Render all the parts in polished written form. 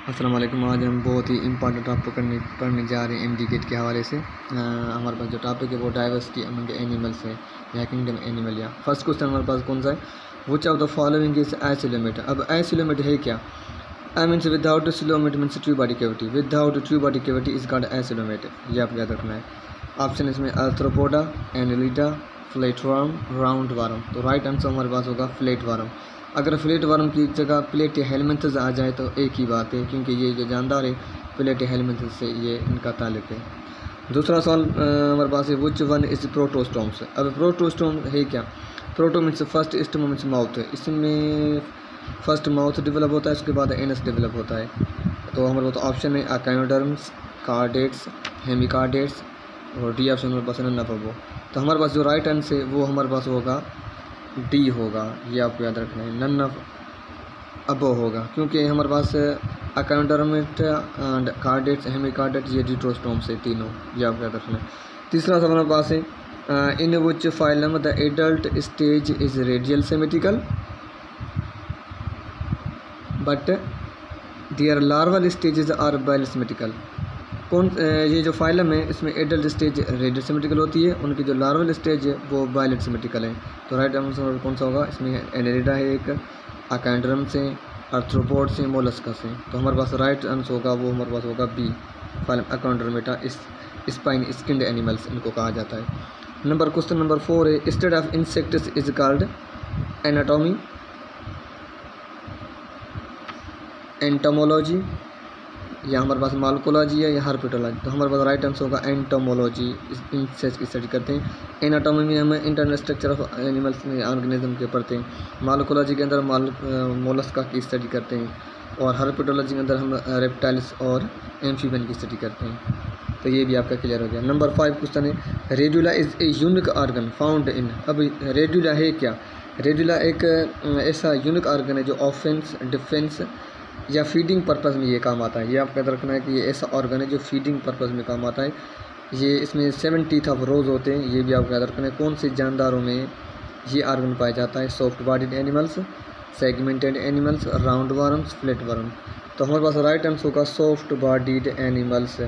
अस्सलाम वालेकुम। आज हम बहुत ही इंपॉर्टेंट टॉपिक पढ़ने जा रहे हैं एमडी गेट के हवाले से। हमारे पास जो टॉपिक है वो डाइवर्सिटी अमंग एनिमल्स है या किंगडम एनिमल। या फर्स्ट क्वेश्चन हमारे पास कौन सा है, which of the following is acoelomate. अब आइसोलेमेट है क्या? A means without coelomate means true body cavity, without true body cavity is called acoelomate. ये आप याद रखना है। ऑप्शन इसमें Arthropoda, Annelida, flatworm, roundworm. तो राइट आंसर हमारे पास होगा फ्लेट वार्म। अगर फ्लेट वर्म की जगह प्लेट हेलमिंथस आ जाए तो एक ही बात है, क्योंकि ये जो जानदार है प्लेट हेलमिंथस से ये इनका ताल्लुक है। दूसरा सवाल हमारे पास है, विच वन इज प्रोटोस्टोम्स। अब प्रोटोस्टोम है क्या? Proto means first, स्टोम means mouth. इसमें फर्स्ट माउथ डेवलप होता है, उसके बाद एनस डेवलप होता है। तो हमारे पास ऑप्शन है अकाइनोडर्म्स, कार्डेट्स, हेमिकार्डेट्स और डी ऑप्शन हमारे पास नन ऑफ अबो। तो हमारे पास जो राइट आंसर है वो हमारे पास होगा डी होगा। ये आपको याद रखना है, नन ऑफ अबो होगा, क्योंकि हमारे पास अकाइनोडर्मेट एंड कार्डेट्स, हेमिकार्डेट्स, ये डिट्रोस्टोम से तीनों। ये आपको याद रखना है। तीसरा सवाल हमारे पास है, in which phylum the adult stage is radial symmetrical but their larval stages are bisymmetrical. ये जो फाइलम है इसमें एडल्ट स्टेज रेडियल सिमेट्रिकल होती है, उनकी जो लार्वल स्टेज है वो बायोलेट सिमेट्रिकल है। तो राइट आंसर कौन सा होगा? इसमें एनेलिडा है एक, अकाइनोडर्म से, आर्थ्रोपोड से, मोलस्का से। तो हमारे पास राइट आंसर होगा वो हमारे पास होगा B, phylum echinodermata, spine skinned animals इनको कहा जाता है। क्वेश्चन नंबर 4 है, study of insects is called anatomy, entomology, या हमारे पास मालकोलॉजी है या हर्पेटोलॉजी। तो हमारे पास राइट आंसर होगा एंटोमोलॉजी। इंसेक्ट्स की स्टडी करते हैं। एनाटॉमी में हमें इंटरनल स्ट्रक्चर ऑफ एनिमल्स में ऑर्गेनिज्म के पढ़ते हैं। मालकोलॉजी के अंदर मोलस्का की स्टडी करते हैं। और हर्पेटोलॉजी के अंदर हम रेप्टाइल्स और एम्फीबियन की स्टडी करते हैं। तो ये भी आपका क्लियर हो गया। नंबर 5 क्वेश्चन है, radula is a unique organ found in. अब रेडुला है क्या? रेडुला एक ऐसा यूनिक ऑर्गन है जो ऑफेंस, डिफेंस या फीडिंग पर्पज़ में ये काम आता है। ये आपको याद रखना है कि ये ऐसा ऑर्गन है जो फीडिंग पर्पज़ में काम आता है। ये इसमें 7 टीथ ऑफ रोज होते हैं। ये भी आपको याद रखना है। कौन से जानदारों में ये ऑर्गन पाया जाता है? Soft bodied animals, segmented animals, round worms, flat worm. तो हमारे पास राइट आंसर होगा सॉफ्ट बॉडीड एनिमल्स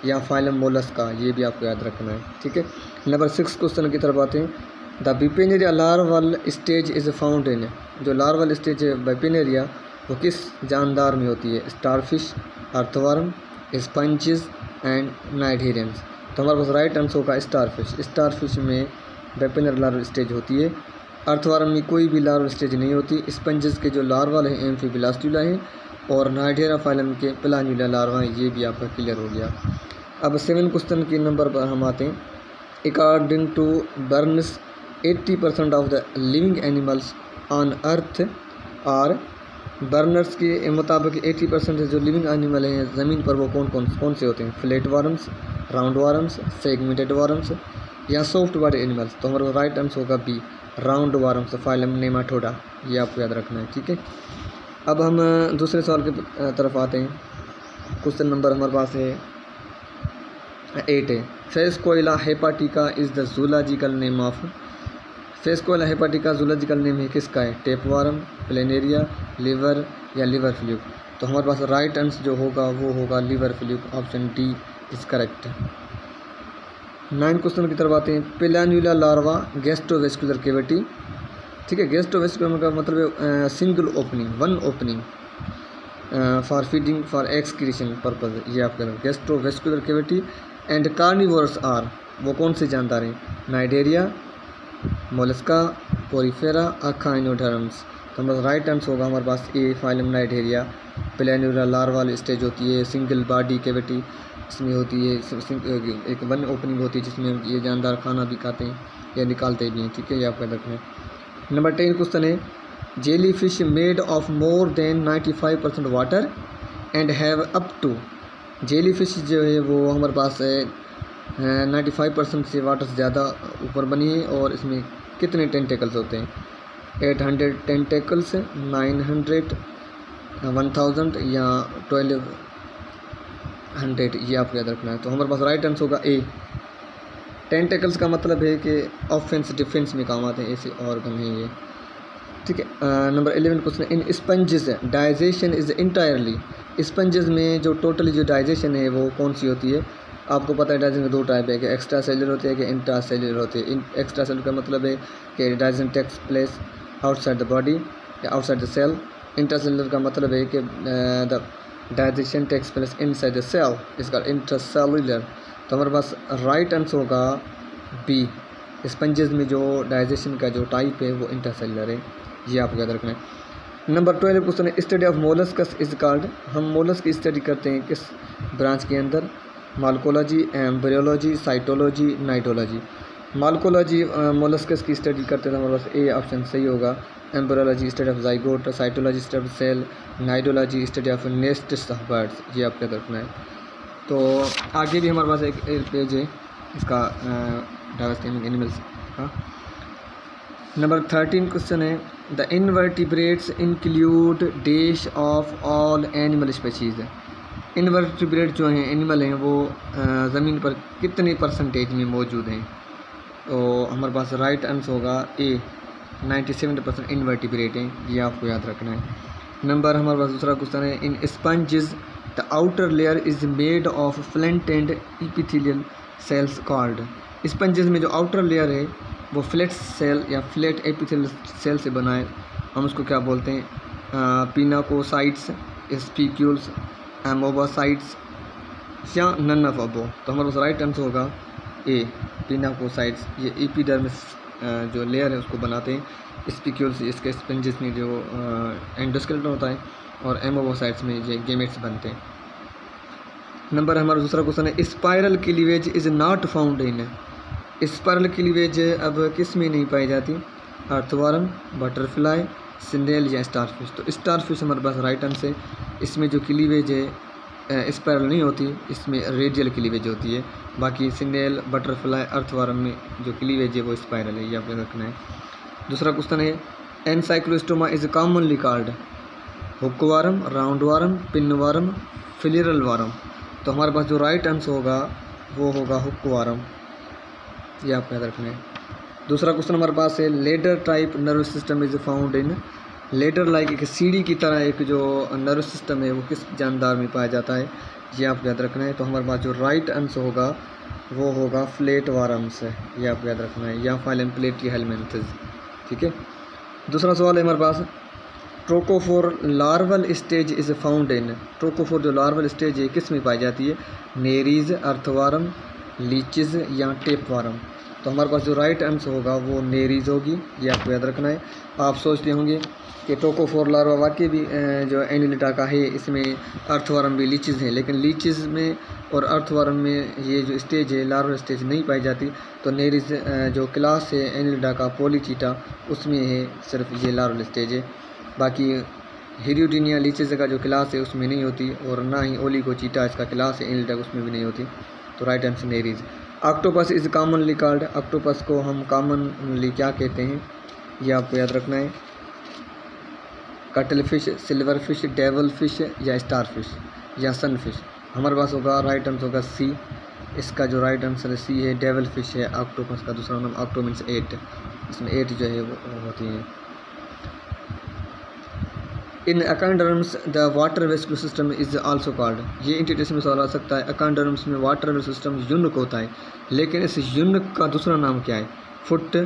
या फाइलम मोलस्का। ये भी आपको याद रखना है, ठीक है। नंबर 6 क्वेश्चन की तरफ आते हैं। The bipinnaria larval stage is found in. जो लार्वल स्टेज है बिपेनेरिया वो किस जानदार में होती है? Starfish, earthworm, sponges and cnidarians. तो हमारे पास राइट आंसर होगा स्टारफिश। स्टारफिश में बिपेनेरिया लार्वल स्टेज होती है। अर्थवर्म में कोई भी लार्वल स्टेज नहीं होती। स्पंजेस के जो लार्वल हैं एम्फीबिलास्टुला हैं और नाइडेरिया फाइलम के प्लान्युला लार्वा हैं। ये भी आपका क्लियर हो गया। अब 7 क्वेश्चन के नंबर पर हम आते हैं। According to Barnes 80% of the living animals on earth are. बर्नर्स के मुताबिक 80% जो लिविंग एनिमल हैं ज़मीन पर वो कौन से होते हैं? Flat worms, round worms, segmented worms या सॉफ्ट बॉडी एनिमल्स। तो हमारा राइट आंसर होगा B, round worms, phylum nematoda. ये आपको याद रखना है, ठीक है। अब हम दूसरे सवाल की तरफ आते हैं। क्वेश्चन नंबर हमारे पास है 8 है, Fasciola hepatica is the zoological name of. Fasciola hepatica zoological name है किसका है? टेपवार्म, प्लेनेरिया, लिवर या लिवर फ्लूक। तो हमारे पास राइट आंसर जो होगा वो होगा liver fluke. Option D is correct. 9 question की तरफ आते हैं। प्लान्युला लार्वा गैस्ट्रोवेस्कुलर कैविटी, ठीक है। गैस्ट्रोवेस्कुलर का मतलब है single opening, one opening for feeding for excretion purpose. ये आपका gastrovascular cavity. And carnivorous are, वो कौन से जानदार हैं? Cnidaria, mollusca, porifera, echinoderms. तो हमारा राइट आंसर होगा हमारे पास A, phylum cnidaria. Planula larval stage होती है, सिंगल बॉडी कैविटी इसमें होती है, एक वन ओपनिंग होती है जिसमें ये जानदार खाना भी खाते हैं या निकालते भी हैं, ठीक है। ये आपका रखना है। नंबर 10 क्वेश्चन है, jelly fish made of more than 95% water and have up to. Jelly fish जो है वो हमारे पास 95% से वाटर से ज़्यादा ऊपर बनी है। और इसमें कितने टेंटेकल्स होते हैं? 800 टेंटेकल्स, 900, 1000 या 1200। ये आपको याद रखना है। तो हमारे पास राइट आंसर होगा ए। टेंटेकल्स का मतलब है कि ऑफेंस डिफेंस में काम आते हैं, ऐसे ऑर्गन हैं ये। ठीक है। Number 11 question, in sponges digestion is entirely, sponges में जो टोटली जो डाइजेशन है वो कौन सी होती है? आपको पता है डाइजेशन के दो टाइप है, कि एक्स्ट्रा सेलुलर होती है कि इंट्रा सेलुलर होती है। एक्स्ट्रा सेलुलर का मतलब है कि digestion takes place outside the body या outside the cell. Intra cellular का मतलब है कि the digestion takes place inside the cell, इसका इंट्रा सेलुलर। तो हमारे पास राइट आंसर होगा बी, स्पंजेस में जो डाइजेशन का जो टाइप है वो इंट्रा सेलुलर है, ये आपको याद रखना है। नंबर 12 क्वेश्चन है, study of molluscs is called, हम मोलस्क की स्टडी करते हैं किस ब्रांच के अंदर? Malacology, embryology, cytology, nidology. Malacology molluscs की स्टडी करते हैं, हमारे पास ए ऑप्शन सही होगा। Embryology study of zygote, cytology study of cell, nidology study of nests of birds, ये आपको याद रखना है। तो आगे भी हमारे पास एक पेज है इसका डाइवर्सिटी एनिमल्स का। नंबर 13 क्वेश्चन है, the invertebrates include dash of all animal species. Invertebrate जो हैं एनिमल हैं वो ज़मीन पर कितने परसेंटेज में मौजूद हैं? तो हमारे पास राइट आंसर होगा ए, 97% इनवर्टिब्रेट हैं, ये आपको याद रखना है। नंबर हमारे पास दूसरा क्वेश्चन है, in sponges the outer layer is made of flat and epithelial cells called. Sponges में जो आउटर लेयर है वो फ्लैट सेल या फ्लैट एपिथेलियल सेल से बना है, हम उसको क्या बोलते हैं? पिनाकोसाइट्स, स्पीक्यूल्स, एमोबासाइट्स या नन ऑफ अबो। तो हमारे पास राइट आंसर होगा ए, पिनाकोसाइट्स। ये एपिडर्मिस जो लेयर है उसको बनाते हैं, स्पीक्यूल्स इसके स्पंजेस में जो एंडोस्केलेटन होता है, और एमोबासाइट्स में ये गेमेट्स बनते हैं। नंबर हमारा दूसरा क्वेश्चन है, spiral cleavage is not found in. Spiral cleavage अब किस में नहीं पाई जाती? अर्थवर्म, बटरफ्लाई, स्नेल या स्टारफिश। तो स्टारफिश हमारे पास राइट आंसर है। इसमें जो क्लीवेज है स्पाइरल नहीं होती, इसमें रेडियल क्लीवेज होती है। बाकी स्नेल, बटरफ्लाई, अर्थवर्म में जो क्लीवेज है वो स्पाइरल है, ये आपको रखना है। दूसरा क्वेश्चन है, Ancylostoma is commonly called hookworm, roundworm, pinworm, filarial worm. तो हमारे पास जो राइट आंसर होगा वो होगा हुकवर्म, ये आपको याद रखना है। दूसरा क्वेश्चन हमारे पास है, ladder type nervous system is found in. Ladder like एक सीढ़ी की तरह एक जो नर्वस सिस्टम है वो किस जानदार में पाया जाता है, ये आपको याद रखना है। तो हमारे पास जो राइट आंसर होगा वो होगा फ्लेट वारम्स, ये आपको याद रखना है, या फाइलम प्लेटिहेल्मिन्थेस। ठीक है। दूसरा सवाल है हमारे पास, trochophore larval stage is found in. Trochophore जो लार्वल स्टेज है किस में पाई जाती है? नेरीज, अर्थवर्म, लीचेस या टेपवर्म। तो हमारे पास जो राइट आंसर होगा वो नेरीज होगी, ये आपको याद रखना है। आप सोचते होंगे कि ट्रोकोफोर लार्वा वाकई भी जो एनिलिटा का है, इसमें अर्थवर्म भी लीचेस हैं, लेकिन लीचेस में और अर्थवर्म में ये जो स्टेज है लार्वल स्टेज नहीं पाई जाती। तो नेरीज जो क्लास है एनिलिटा का पोलीचीटा, उसमें है सिर्फ ये लार्वल स्टेज है। बाकी हिरियोडिनिया लीचेस का जो क्लास है उसमें नहीं होती, और ना ही ओलिगोचीटा इसका क्लास है एनिलिटा उसमें भी नहीं होती। तो right answer Nereis. Octopus is commonly called, octopus को हम कॉमनली क्या कहते हैं, ये आपको याद रखना है। Cuttle fish, silver fish, devil fish या स्टार फिश या सन फिश। हमारे पास होगा राइट आंसर होगा सी, इसका जो राइट आंसर सी है डेवल फिश है। ऑक्टोपस का दूसरा नाम ऑक्टो मीन्स 8, इसमें 8 जो है वो होती हैं। In echinoderms the water vascular system is also called. ये इंटीग्रेशन में सवाल आ सकता है, एकांडर्म्स में वाटर वेस्कुलर सिस्टम यूनिक होता है, लेकिन इस यूनिक का दूसरा नाम क्या है? फुट,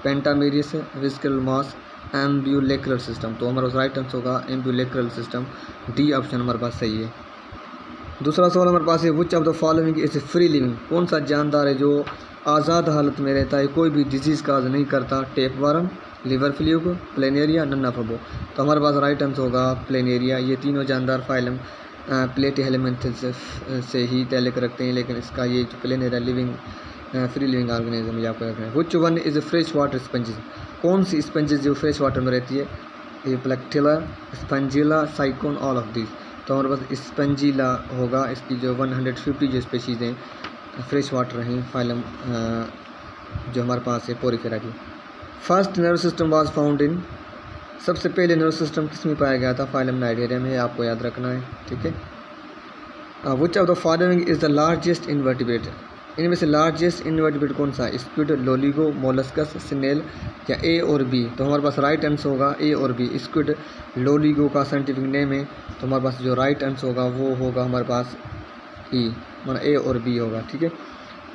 पेंटामेरियस, वेस्कुलर मास, एम्ब्यूलेक्रल सिस्टम। तो हमारा राइट आंसर होगा एम्ब्यूलेक्रल सिस्टम, डी ऑप्शन हमारे पास सही है। दूसरा सवाल हमारे पास है, which of the following is free living. कौन सा जानदार है जो आज़ाद हालत में रहता है, कोई भी डिजीज़ काज नहीं करता? टेपवर्म, लिवर फ्लूक, प्लेनेरिया, नन्ना फबो। तो हमारे पास राइट आंसर होगा प्लेनेरिया। ये तीनों जानदार फाइलम प्लेटिहेल्मिन्थेस से ही ताल्लुक़ रखते हैं, लेकिन इसका ये जो planaria living free living organism, ये आपको रखना है। Which one is fresh water sponges. कौन सी स्पंजेस जो फ्रेश वाटर में रहती है? ये plectilla, spongilla, sycon, all of this. तो हमारे पास स्पंजिला होगा, इसकी जो 150 जो स्पीशीज़ हैं फ्रेश वाटर हैं फाइलम जो हमारे पास है पोरिफेरा की। First nervous system was found in. सबसे पहले नर्वस सिस्टम किस में पाया गया था? फाइलम नाइडेरिया में, आपको याद रखना है। ठीक है। Which of the following is the largest invertebrate. इनमें से लार्जेस्ट इनवर्टिब्रेट कौन सा है? स्क्विड, लोलिगो, मोलस्कस, स्नेल या ए और बी? तो हमारे पास राइट आंसर होगा ए और बी। स्क्विड लोलिगो का साइंटिफिक नेम है, तो हमारे पास जो राइट आंसर होगा वो होगा हमारे पास ई, मतलब ए और बी होगा। ठीक है।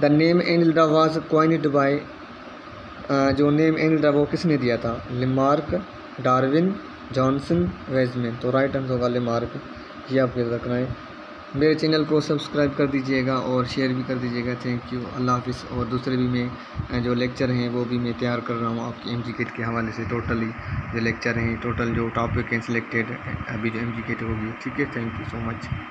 The name Annelida was coined by, जो नेम एनिल्डा वो किसने दिया था? Lamarck, Darwin, Johnson, Weismann. तो राइट आंसर होगा लेमार्क। ये आपको याद रखना है। मेरे चैनल को सब्सक्राइब कर दीजिएगा और शेयर भी कर दीजिएगा। थैंक यू, अल्लाह हाफिज़। और दूसरे भी मैं जो लेक्चर हैं वो भी मैं तैयार कर रहा हूँ आपकी MGKT के हवाले से। टोटली जो लेक्चर हैं, टोटल जो टॉपिक हैं सिलेक्टेड अभी जो MGKT होगी। ठीक है, थैंक यू सो मच।